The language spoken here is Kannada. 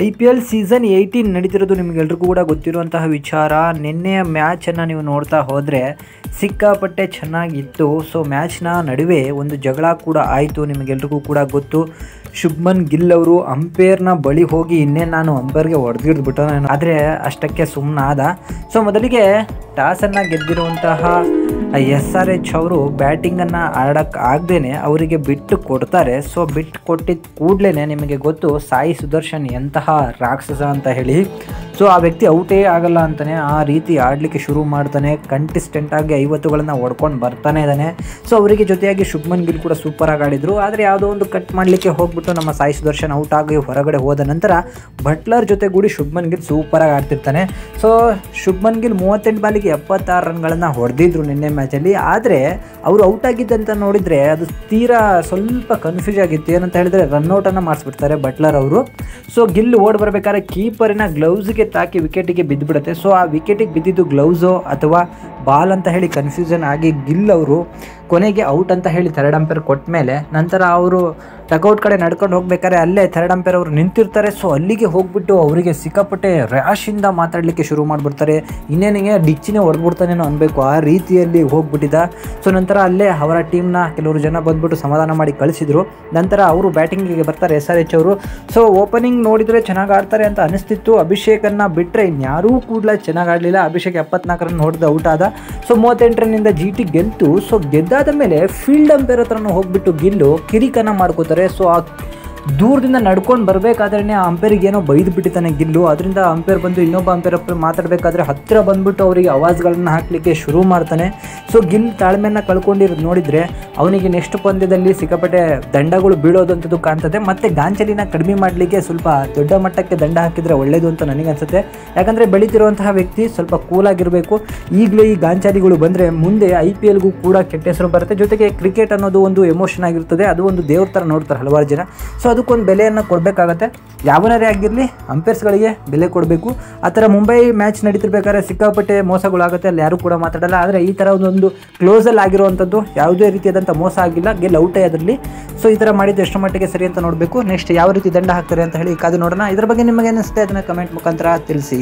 IPL ಸೀಸನ್ 18 ನಡೀತಿರೋದು ನಿಮಗೆಲ್ರಿಗೂ ಕೂಡ ಗೊತ್ತಿರುವಂತಹ ವಿಚಾರ. ನಿನ್ನೆಯ ಮ್ಯಾಚನ್ನು ನೀವು ನೋಡ್ತಾ ಹೋದರೆ ಸಿಕ್ಕಾಪಟ್ಟೆ ಚೆನ್ನಾಗಿತ್ತು. ಸೊ ಮ್ಯಾಚ್ನ ನಡುವೆ ಒಂದು ಜಗಳ ಕೂಡ ಆಯಿತು, ನಿಮಗೆಲ್ರಿಗೂ ಕೂಡ ಗೊತ್ತು. ಶುಭ್ಮನ್ ಗಿಲ್ ಅವರು ಅಂಪೇರ್ನ ಬಳಿ ಹೋಗಿ ಇನ್ನೇ ನಾನು ಅಂಪೇರ್ಗೆ ಹೊಡೆದಿಡ್ಬಿಟ್ಟು ಆದರೆ ಅಷ್ಟಕ್ಕೆ ಸುಮ್ಮನಾದ. ಸೊ ಮೊದಲಿಗೆ ಟಾಸನ್ನು ಗೆದ್ದಿರುವಂತಹ SRH ಅವರು ಬ್ಯಾಟಿಂಗನ್ನು ಆಡೋಕ್ಕೆ ಆಗದೇನೆ ಅವರಿಗೆ ಬಿಟ್ಟು ಕೊಡ್ತಾರೆ. ಸೊ ಬಿಟ್ಟು ಕೊಟ್ಟಿದ್ದ ಕೂಡಲೇ ನಿಮಗೆ ಗೊತ್ತು ಸಾಯಿ ಸುದರ್ಶನ್ ಎಂತಹ ರಾಕ್ಷಸ ಅಂತ ಹೇಳಿ. ಸೊ ಆ ವ್ಯಕ್ತಿ ಔಟೇ ಆಗಲ್ಲ ಅಂತಾನೆ ಆ ರೀತಿ ಆಡಲಿಕ್ಕೆ ಶುರು ಮಾಡ್ತಾನೆ. ಕಂಟಿಸ್ಟೆಂಟಾಗಿ 50ಗಳನ್ನು ಹೊಡ್ಕೊಂಡು ಬರ್ತಾನೆ ಇದ್ದಾನೆ. ಸೊ ಅವರಿಗೆ ಜೊತೆಯಾಗಿ ಶುಭ್ಮನ್ ಗಿಲ್ ಕೂಡ ಸೂಪರಾಗಿ ಆಡಿದರು. ಆದರೆ ಯಾವುದೋ ಒಂದು ಕಟ್ ಮಾಡಲಿಕ್ಕೆ ಹೋಗ್ಬಿಟ್ಟು ನಮ್ಮ ಸಾಯಿ ಸುದರ್ಶನ್ ಔಟ್ ಆಗಿ ಹೊರಗಡೆ ಹೋದ ನಂತರ ಬಟ್ಲರ್ ಜೊತೆಗೂಡಿ ಶುಭ್ಮನ್ ಗಿಲ್ ಸೂಪರಾಗಿ ಆಡ್ತಿರ್ತಾನೆ. ಸೊ ಶುಭ್ಮನ್ ಗಿಲ್ 38 ಬಾಲಿಗೆ 76 ರನ್ಗಳನ್ನು ಹೊಡೆದಿದ್ರು ನಿನ್ನೆ ಮ್ಯಾಚಲ್ಲಿ. ಆದರೆ ಅವರು ಔಟ್ ಆಗಿದ್ದಂತ ನೋಡಿದರೆ ಅದು ತೀರಾ ಸ್ವಲ್ಪ ಕನ್ಫ್ಯೂಸ್ ಆಗಿತ್ತು. ಏನಂತ ಹೇಳಿದ್ರೆ ರನ್ಔಟನ್ನು ಮಾಡಿಸ್ಬಿಡ್ತಾರೆ ಬಟ್ಲರ್ ಅವರು. ಸೊ ಗಿಲ್ ಓಡ್ ಬರಬೇಕಾದ್ರೆ ಕೀಪರಿನ ಗ್ಲೌಸ್ಗೆ ತಾಕಿ ವಿಕೆಟಿಗೆ ಬಿದ್ದುಬಿಡುತ್ತೆ. ಸೊ ಆ ವಿಕೆಟಿಗೆ ಬಿದ್ದಿದ್ದು ಗ್ಲೌಸು ಅಥವಾ ಬಾಲ್ ಅಂತ ಹೇಳಿ ಕನ್ಫ್ಯೂಷನ್ ಆಗಿ ಗಿಲ್ ಅವರು ಕೊನೆಗೆ ಔಟ್ ಅಂತ ಹೇಳಿ ಥರ್ಡ್ ಅಂಪೇರ್ ಕೊಟ್ಟ ಮೇಲೆ ನಂತರ ಅವರು ಟಕ್ಔಟ್ ಕಡೆ ನಡ್ಕೊಂಡು ಹೋಗ್ಬೇಕಾದ್ರೆ ಅಲ್ಲೇ ಥರ್ಡ್ ಅಂಪೇರ್ ಅವರು ನಿಂತಿರ್ತಾರೆ. ಸೊ ಅಲ್ಲಿಗೆ ಹೋಗ್ಬಿಟ್ಟು ಅವರಿಗೆ ಸಿಕ್ಕಾಪಟ್ಟೆ ರ್ಯಾಶಿಂದ ಮಾತಾಡಲಿಕ್ಕೆ ಶುರು ಮಾಡಿಬಿಡ್ತಾರೆ. ಇನ್ನೇನಿಗೆ ಡಿಚ್ಚಿನೇ ಹೊಡೆದ್ಬಿಡ್ತಾನೇನೋ ಅನ್ಬೇಕು, ಆ ರೀತಿಯಲ್ಲಿ ಹೋಗ್ಬಿಟ್ಟಿದ್ದ. ಸೊ ನಂತರ ಅಲ್ಲೇ ಅವರ ಟೀಮ್ನ ಕೆಲವರು ಜನ ಬಂದ್ಬಿಟ್ಟು ಸಮಾಧಾನ ಮಾಡಿ ಕಳಿಸಿದ್ರು. ನಂತರ ಅವರು ಬ್ಯಾಟಿಂಗಿಗೆ ಬರ್ತಾರೆ SRH ಅವರು. ಸೊ ಓಪನಿಂಗ್ ನೋಡಿದರೆ ಚೆನ್ನಾಗಿ ಆಡ್ತಾರೆ ಅಂತ ಅನಿಸ್ತಿತ್ತು. ಅಭಿಷೇಕನ್ನು ಬಿಟ್ಟರೆ ಇನ್ಯಾರೂ ಕೂಡ ಚೆನ್ನಾಗಿ ಆಡಲಿಲ್ಲ. ಅಭಿಷೇಕ್ 74 ರನ್ ಹೊಡೆದು ಔಟ್ ಆದ. So 38 ರನ್ನಿಂದ GT ಗೆಲ್ತು. ಸೊ ಗೆದ್ದಾದ ಮೇಲೆ ಫೀಲ್ಡ್ ಅಂಪೇರ್ ಹತ್ರನೂ ಹೋಗ್ಬಿಟ್ಟು ಗಿಲ್ಲು ಕಿರಿಕನ್ನು ಮಾಡ್ಕೋತಾರೆ. ಸೊ ಆ ದೂರದಿಂದ ನಡ್ಕೊಂಡು ಬರಬೇಕಾದ್ರೆ ಆ ಅಂಪೇರಿಗೆ ಏನೋ ಬೈದು ಬಿಟ್ಟಿದ್ದಾನೆ ಗಿಲ್ಲು. ಅದರಿಂದ ಅಂಪೇರ್ ಬಂದು ಇನ್ನೊಬ್ಬ ಅಂಪೇರ್ ಹತ್ರ ಮಾತಾಡಬೇಕಾದ್ರೆ ಹತ್ತಿರ ಬಂದ್ಬಿಟ್ಟು ಅವರಿಗೆ ಆವಾಜ್ಗಳನ್ನು ಹಾಕಲಿಕ್ಕೆ ಶುರು ಮಾಡ್ತಾನೆ. ಸೊ ಗಿಲ್ ತಾಳ್ಮೆಯನ್ನು ಕಳ್ಕೊಂಡಿರೋದು ನೋಡಿದರೆ ಅವನಿಗೆ ನೆಕ್ಸ್ಟ್ ಪಂದ್ಯದಲ್ಲಿ ಸಿಕ್ಕಾಪಟ್ಟೆ ದಂಡಗಳು ಬೀಳೋದಂಥದ್ದು ಕಾಣ್ತದೆ. ಮತ್ತು ಗಾಂಚಲಿನ ಕಡಿಮೆ ಮಾಡಲಿಕ್ಕೆ ಸ್ವಲ್ಪ ದೊಡ್ಡ ಮಟ್ಟಕ್ಕೆ ದಂಡ ಹಾಕಿದರೆ ಒಳ್ಳೆಯದು ಅಂತ ನನಗನ್ಸುತ್ತೆ. ಯಾಕಂದರೆ ಬೆಳೀತಿರುವಂತಹ ವ್ಯಕ್ತಿ ಸ್ವಲ್ಪ ಕೂಲಾಗಿರಬೇಕು. ಈಗಲೇ ಈ ಗಾಂಚಾಲಿಗಳು ಬಂದರೆ ಮುಂದೆ IPLಗೂ ಕೂಡ ಕೆಟ್ಟ ಹೆಸರು ಬರುತ್ತೆ. ಜೊತೆಗೆ ಕ್ರಿಕೆಟ್ ಅನ್ನೋದು ಒಂದು ಎಮೋಷನ್ ಆಗಿರ್ತದೆ, ಅದು ಒಂದು ದೇವ್ರ ಥರ ನೋಡ್ತಾರೆ ಹಲವಾರು ಜನ. ಸೊ ಅದಕ್ಕೊಂದು ಬೆಲೆಯನ್ನು ಕೊಡಬೇಕಾಗತ್ತೆ. ಯಾವನೇ ಆಗಿರಲಿ ಅಂಪೇರ್ಸ್ಗಳಿಗೆ ಬೆಲೆ ಕೊಡಬೇಕು. ಆ ಥರ ಮುಂಬೈ ಮ್ಯಾಚ್ ನಡೀತಿರ್ಬೇಕಾದ್ರೆ ಸಿಕ್ಕಾಪಟ್ಟೆ ಮೋಸಗಳಾಗುತ್ತೆ, ಅಲ್ಲಿ ಯಾರೂ ಕೂಡ ಮಾತಾಡಲ್ಲ. ಆದರೆ ಈ ಥರ ಒಂದು ಕ್ಲೋಸಲ್ಲಿ ಆಗಿರುವಂಥದ್ದು ಯಾವುದೇ ರೀತಿಯಾದಂಥ ಮೋಸ ಆಗಿಲ್ಲ, ಗೆಲ್ ಔಟೇ ಅದರಲ್ಲಿ. ಸೊ ಈ ಥರ ಮಾಡಿದ್ದು ಎಷ್ಟು ಮಟ್ಟಿಗೆ ಸರಿ ಅಂತ ನೋಡಬೇಕು. ನೆಕ್ಸ್ಟ್ ಯಾವ ರೀತಿ ದಂಡ ಹಾಕ್ತಾರೆ ಅಂತ ಹೇಳಿ ಕಾದು ನೋಡೋಣ. ಇದರ ಬಗ್ಗೆ ನಿಮಗೆ ಅನಿಸುತ್ತೆ ಅದನ್ನು ಕಮೆಂಟ್ ಮುಖಾಂತರ ತಿಳಿಸಿ.